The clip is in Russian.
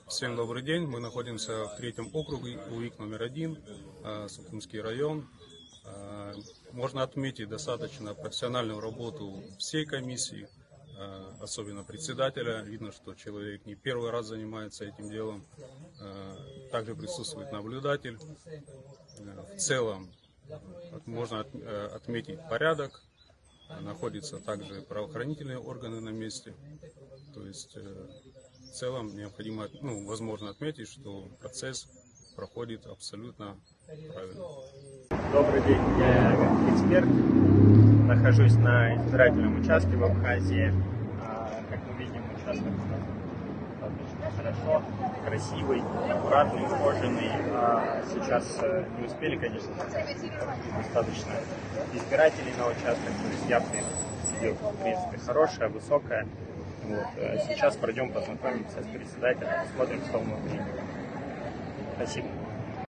Всем добрый день. Мы находимся в третьем округе, УИК номер 1, Сухумский район. Можно отметить достаточно профессиональную работу всей комиссии, особенно председателя. Видно, что человек не первый раз занимается этим делом. Также присутствует наблюдатель. В целом можно отметить порядок. Находятся также правоохранительные органы на месте. То есть в целом необходимо, возможно отметить, что процесс проходит абсолютно правильно. Добрый день, я эксперт. Нахожусь на избирательном участке в Абхазии. Как мы видим, участок достаточно хорошо, красивый, аккуратный, ухоженный. Сейчас не успели, конечно, достаточно избирателей на участок. То есть явка сидит, в принципе, хорошая, высокая. Вот. Сейчас пройдем, познакомимся с председателем, посмотрим, что мы видим. Спасибо.